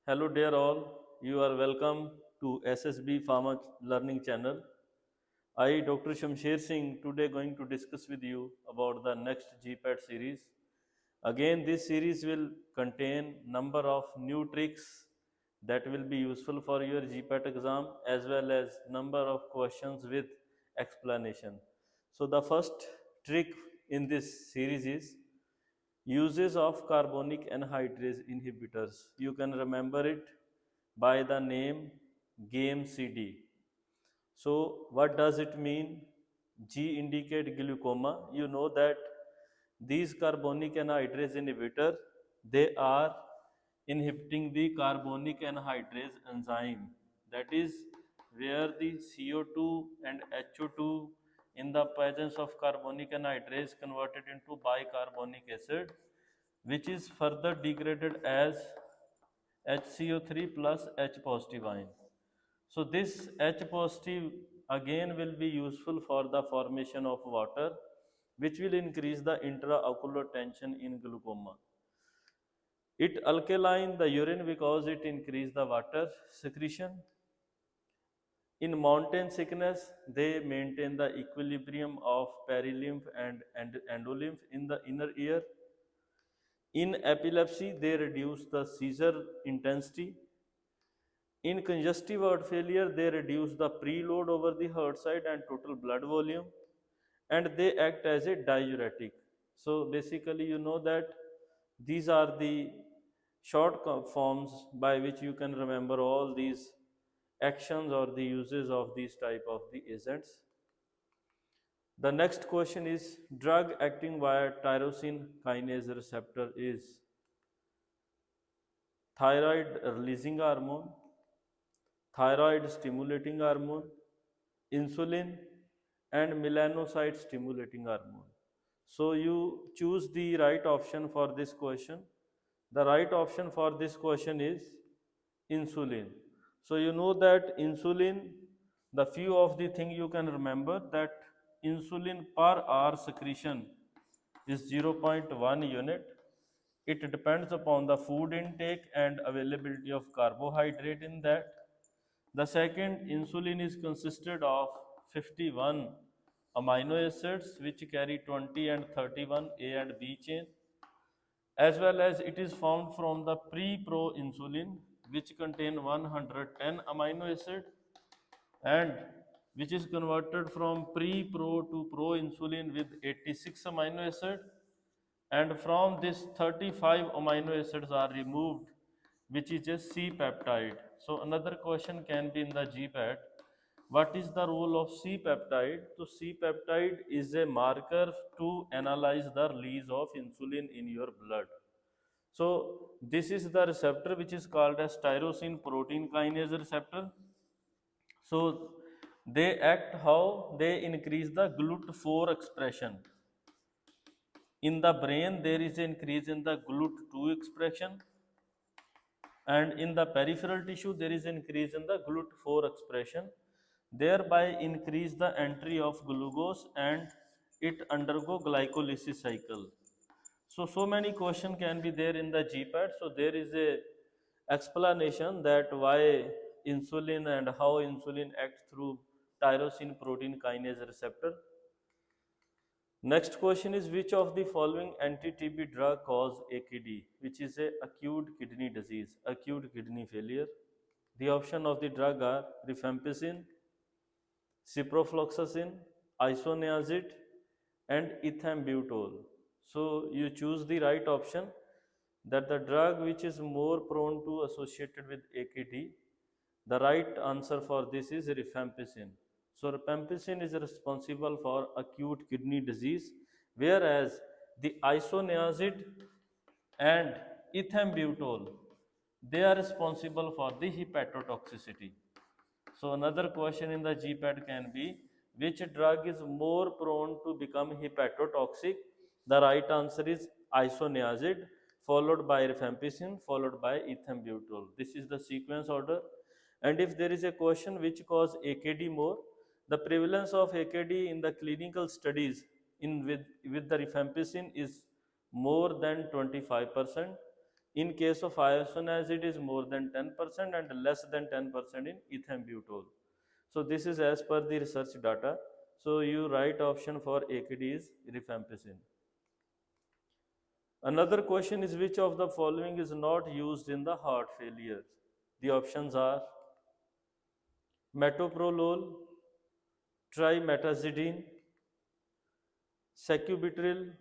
Hello dear all, you are welcome to SSB Pharma learning channel. I Dr. Shamsher Singh today going to discuss with you about the next GPAT series. Again this series will contain number of new tricks that will be useful for your GPAT exam as well as number of questions with explanation. So the first trick in this series is uses of carbonic anhydrase inhibitors. You can remember it by the name GAME-CD. So what does it mean? G indicate glaucoma. You know that these carbonic anhydrase inhibitor, they are inhibiting the carbonic anhydrase enzyme. That is where the CO2 and HO2 in the presence of carbonic anhydrase converted into bicarbonic acid, which is further degraded as HCO3 plus H positive ion. So this H positive again will be useful for the formation of water, which will increase the intraocular tension in glaucoma. It alkaline the urine because it increase the water secretion. In mountain sickness, they maintain the equilibrium of perilymph and endolymph in the inner ear. In epilepsy, they reduce the seizure intensity. In congestive heart failure, they reduce the preload over the heart side and total blood volume, and they act as a diuretic. So basically, you know that these are the short forms by which you can remember all these actions or the uses of these type of the agents. The next question is drug acting via tyrosine kinase receptor is thyroid releasing hormone, thyroid stimulating hormone, insulin, and melanocyte stimulating hormone. So you choose the right option for this question. The right option for this question is insulin. So you know that insulin, the few of the thing you can remember that insulin per hour secretion is 0.1 unit. It depends upon the food intake and availability of carbohydrate in that. The second, insulin is consisted of 51 amino acids which carry 20 and 31 A and B chain, as well as it is formed from the pre-pro-insulin which contain 110 amino acid and which is converted from pre-pro to pro-insulin with 86 amino acid, and from this 35 amino acids are removed which is a C peptide. So another question can be in the GPAT, what is the role of C peptide? So C peptide is a marker to analyze the release of insulin in your blood. So this is the receptor which is called as tyrosine protein kinase receptor. So they act how? They increase the GLUT4 expression. In the brain, there is an increase in the GLUT2 expression, and in the peripheral tissue, there is an increase in the GLUT4 expression, thereby increase the entry of glucose and it undergo glycolysis cycle. So many question can be there in the GPAT. So there is a explanation that why insulin and how insulin acts through tyrosine protein kinase receptor. Next question is which of the following anti-TB drug cause AKD, which is a acute kidney disease, acute kidney failure. The option of the drug are rifampicin, ciprofloxacin, isoniazid, and ethambutol. So you choose the right option, that the drug which is more prone to associated with AKD. The right answer for this is rifampicin. So rifampicin is responsible for acute kidney disease, whereas the isoniazid and ethambutol, they are responsible for the hepatotoxicity. So another question in the GPAT can be which drug is more prone to become hepatotoxic? The right answer is isoniazid, followed by rifampicin, followed by ethambutol. This is the sequence order. And if there is a question which cause AKD more, the prevalence of AKD in the clinical studies with the rifampicin is more than 25%, In case of isoniazid is more than 10% and less than 10% in ethambutol. So this is as per the research data. So you write option for AKD is rifampicin. Another question is which of the following is not used in the heart failure? The options are metoprolol, trimetazidine, sacubitril,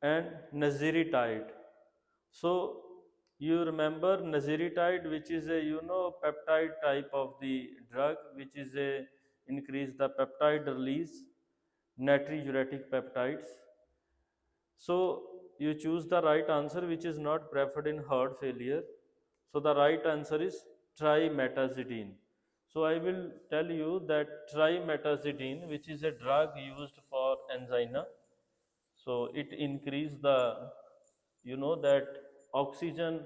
and naziritide. So you remember naziritide, which is a peptide type of the drug, which is a increase the peptide release, natriuretic peptides. So you choose the right answer, which is not preferred in heart failure. So the right answer is trimetazidine. So I will tell you that trimetazidine, which is a drug used for angina, so it increase the that oxygen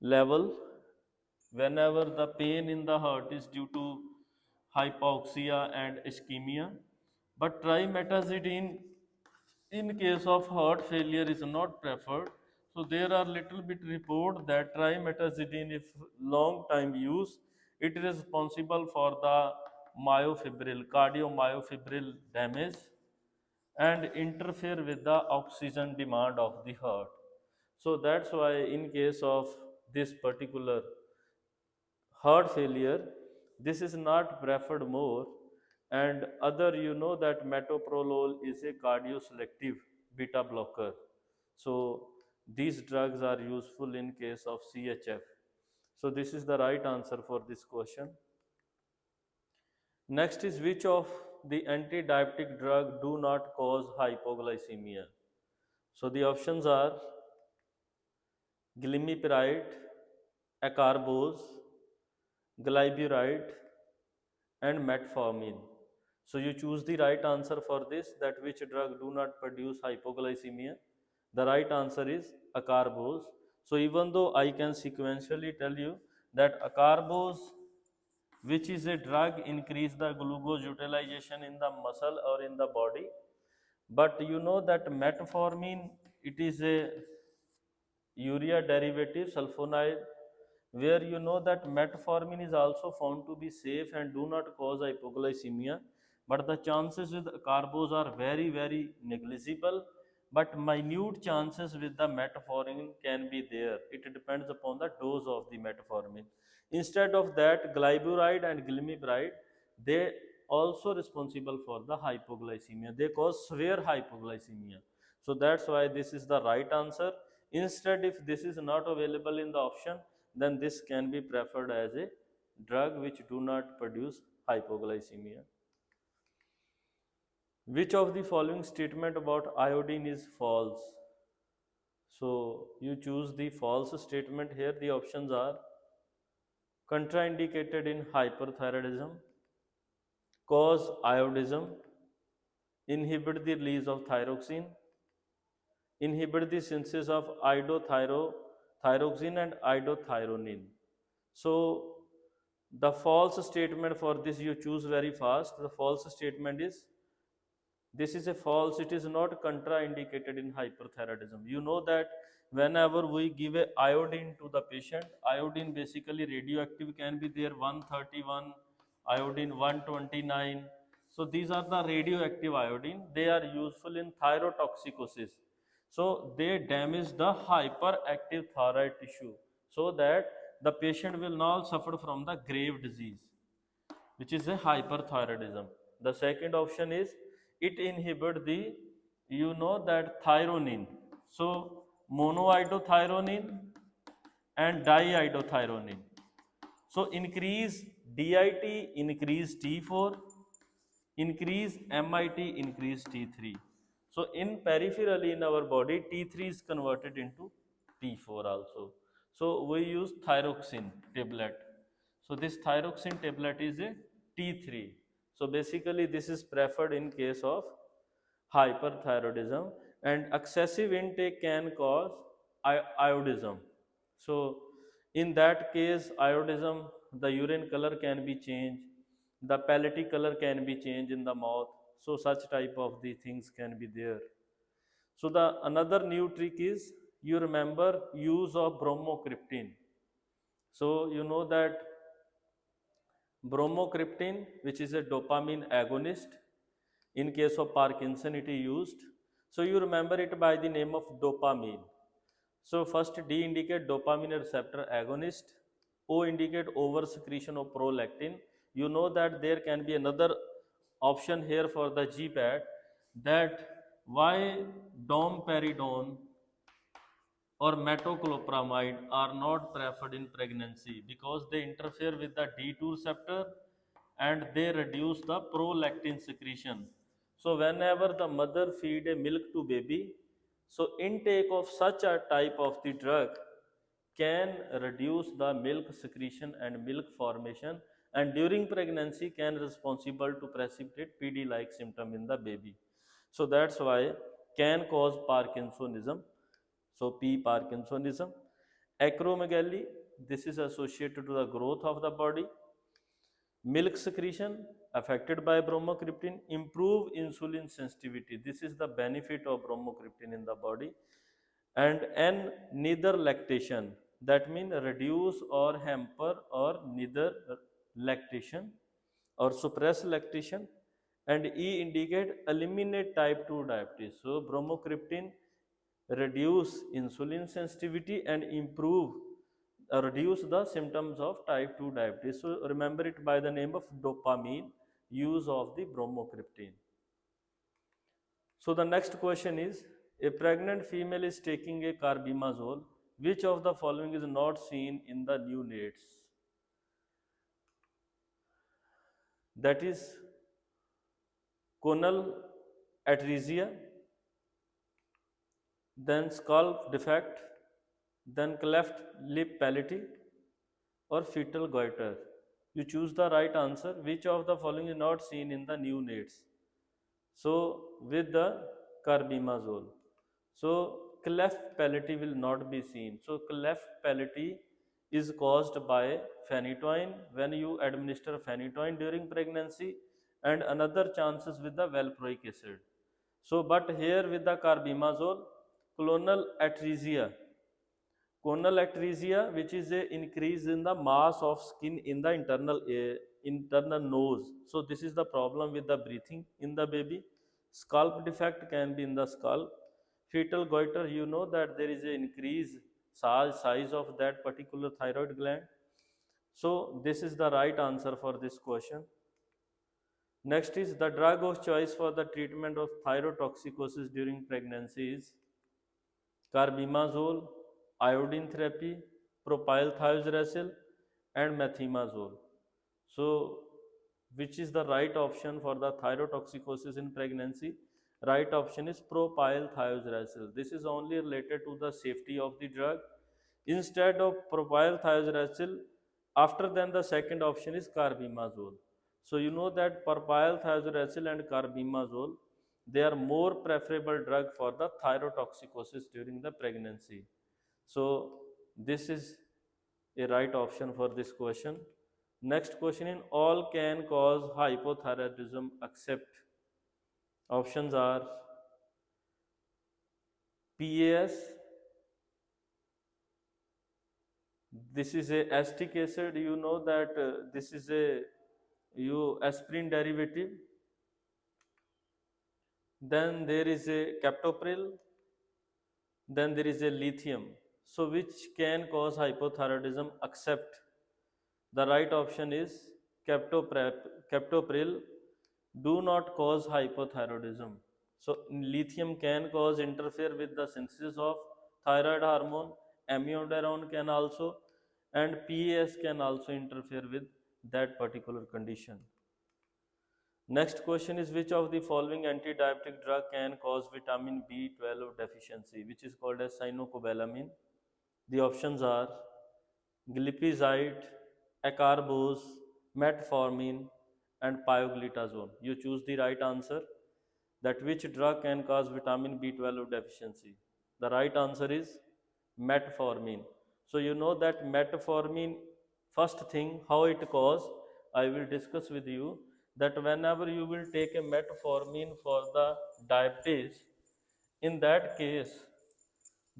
level whenever the pain in the heart is due to hypoxia and ischemia. But trimetazidine in case of heart failure is not preferred. So there are little bit report that trimetazidine, if long time use, it is responsible for the myofibril, cardiomyofibril damage and interfere with the oxygen demand of the heart. So that's why in case of this particular heart failure, this is not preferred more. And other, that metoprolol is a cardioselective beta blocker. So these drugs are useful in case of CHF. So this is the right answer for this question. Next is which of the anti-diabetic drug do not cause hypoglycemia? So the options are glimepiride, acarbose, glyburide, and metformin. So you choose the right answer for this, that which drug do not produce hypoglycemia. The right answer is acarbose. So even though I can sequentially tell you that acarbose, which is a drug, increase the glucose utilization in the muscle or in the body, but that metformin, it is a urea derivative sulfonide, where that metformin is also found to be safe and do not cause hypoglycemia, but the chances with carbos are very very negligible, but minute chances with the metformin can be there. It depends upon the dose of the metformin. Instead of that, glyburide and glimepiride, they also responsible for the hypoglycemia, they cause severe hypoglycemia. So that's why this is the right answer. Instead, if this is not available in the option, then this can be preferred as a drug which do not produce hypoglycemia. Which of the following statement about iodine is false? So you choose the false statement here. The options are contraindicated in hyperthyroidism, cause iodism, inhibit the release of thyroxine, inhibit the synthesis of thyroxine and iodothyronine. So the false statement for this you choose very fast. The false statement is, this is a false, it is not contraindicated in hyperthyroidism. You know that whenever we give a iodine to the patient, iodine basically radioactive can be there 131, iodine 129. So these are the radioactive iodine. They are useful in thyrotoxicosis. So they damage the hyperactive thyroid tissue, so that the patient will not suffer from the grave disease, which is a hyperthyroidism. The second option is it inhibit the that thyronine. So monoiodothyronine and diiodothyronine. So increase DIT, increase T4, increase MIT, increase T3. So in peripherally in our body, T3 is converted into T4 also. So we use thyroxine tablet. So this thyroxine tablet is a T3. So basically this is preferred in case of hyperthyroidism, and excessive intake can cause iodism. So in that case, iodism, the urine color can be changed, the palatal color can be changed in the mouth. So such type of the things can be there. So the another new trick is you remember use of bromocriptine. So you know that bromocriptine, which is a dopamine agonist, in case of Parkinson it is used. So you remember it by the name of dopamine. So first D indicate dopamine receptor agonist, O indicate over secretion of prolactin. You know that there can be another option here for the GPAT, that why domperidone or metoclopramide are not preferred in pregnancy, because they interfere with the D2 receptor and they reduce the prolactin secretion. So whenever the mother feed a milk to baby, so intake of such a type of the drug can reduce the milk secretion and milk formation, and during pregnancy can responsible to precipitate PD like symptom in the baby. So that's why can cause Parkinsonism. So P Parkinsonism. Acromegaly, this is associated to the growth of the body. Milk secretion affected by bromocriptine, improve insulin sensitivity. This is the benefit of bromocriptine in the body. And N, neither lactation, that means reduce or hamper or neither lactation or suppress lactation. And E indicate eliminate type 2 diabetes. So bromocriptine reduce insulin sensitivity and improve reduce the symptoms of type 2 diabetes. So remember it by the name of dopamine, use of the bromocriptine. So the next question is, a pregnant female is taking a carbimazole. Which of the following is not seen in the neonates? That is conal atresia, then scalp defect, then cleft lip palate, or fetal goiter. You choose the right answer. Which of the following is not seen in the neonates? So with the carbimazole. So cleft palate will not be seen. So cleft palate is caused by phenytoin, when you administer phenytoin during pregnancy, and another chances with the valproic acid. So but here with the carbimazole, clonal atresia, conal atresia, which is a increase in the mass of skin in the internal nose. So this is the problem with the breathing in the baby. Scalp defect can be in the scalp. Fetal goiter, you know that there is an increase size of that particular thyroid gland. So this is the right answer for this question. Next is, the drug of choice for the treatment of thyrotoxicosis during pregnancy is carbimazole, iodine therapy, propylthiouracil, and methimazole. So, which is the right option for the thyrotoxicosis in pregnancy? Right option is propylthiouracil. This is only related to the safety of the drug. Instead of propylthiouracil, after then the second option is carbimazole. So you know that propylthiouracil and carbimazole, they are more preferable drug for the thyrotoxicosis during the pregnancy. So this is a right option for this question. Next question, in all can cause hypothyroidism except, options are PAS, this is a acetic acid, you know that this is a aspirin derivative. Then there is a captopril, then there is a lithium. So which can cause hypothyroidism except? The right option is captopril do not cause hypothyroidism. So lithium can cause interfere with the synthesis of thyroid hormone, amiodarone can also, and PAS can also interfere with that particular condition. Next question is, which of the following anti-diabetic drug can cause vitamin B12 deficiency, which is called as cyanocobalamin? The options are glipizide, acarbose, metformin, and pioglitazone. You choose the right answer, that which drug can cause vitamin B12 deficiency. The right answer is metformin. So you know that metformin, first thing how it cause, I will discuss with you, that whenever you will take a metformin for the diabetes, in that case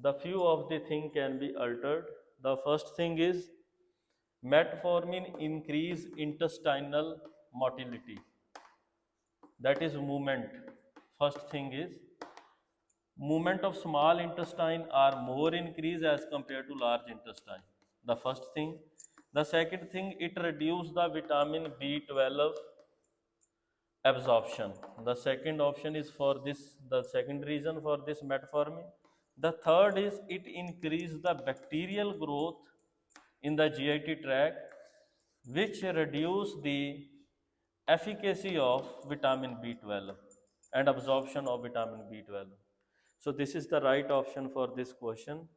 The few of the thing can be altered. The first thing is metformin increase intestinal motility. That is movement. First thing is movement of small intestine are more increased as compared to large intestine. The first thing. The second thing, it reduce the vitamin B12 absorption. The second option is for this, the second reason for this metformin. The third is it increase the bacterial growth in the GIT tract, which reduce the efficacy of vitamin B12 and absorption of vitamin B12. So this is the right option for this question.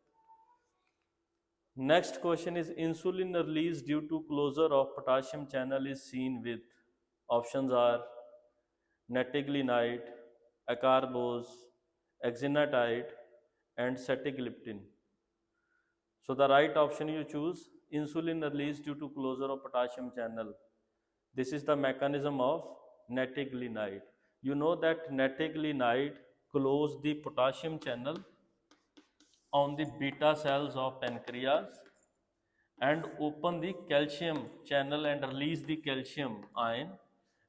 Next question is insulin release due to closure of potassium channel is seen with. Options are netiglinide, acarbose, exenatide, and sitagliptin. So the right option you choose, insulin release due to closure of potassium channel. This is the mechanism of netiglinide. You know that netiglinide close the potassium channel on the beta cells of pancreas and open the calcium channel and release the calcium ion,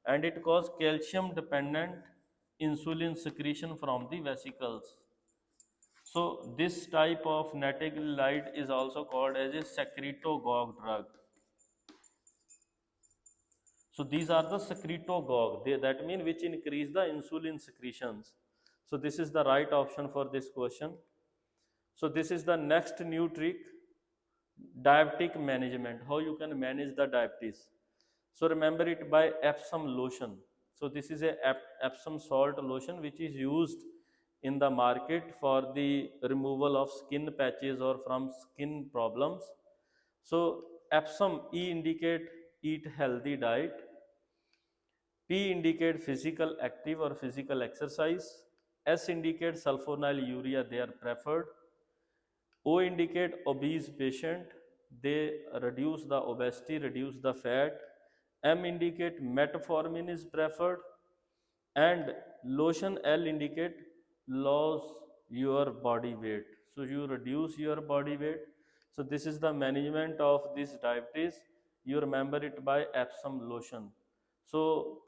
and it causes calcium dependent insulin secretion from the vesicles. So this type of netiglinide is also called as a secretagogue drug. So these are the secretagogue, that mean which increase the insulin secretions. So this is the right option for this question. So this is the next new trick, diabetic management, how you can manage the diabetes. So remember it by Epsom lotion. So this is a Epsom salt lotion which is used in the market for the removal of skin patches or from skin problems. So Epsom, E indicate eat healthy diet, P indicate physical active or physical exercise, S indicate sulfonylurea, they are preferred, O indicate obese patient, they reduce the obesity, reduce the fat. M indicate metformin is preferred, and lotion L indicate lose your body weight. So you reduce your body weight. So this is the management of this diabetes. You remember it by Epsom lotion. So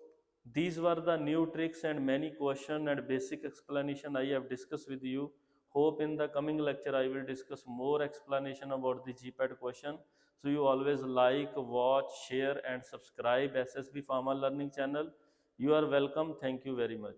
these were the new tricks and many questions and basic explanation I have discussed with you. Hope in the coming lecture I will discuss more explanation about the GPAT question. So you always like, watch, share and subscribe SSB Pharma Learning channel. You are welcome. Thank you very much.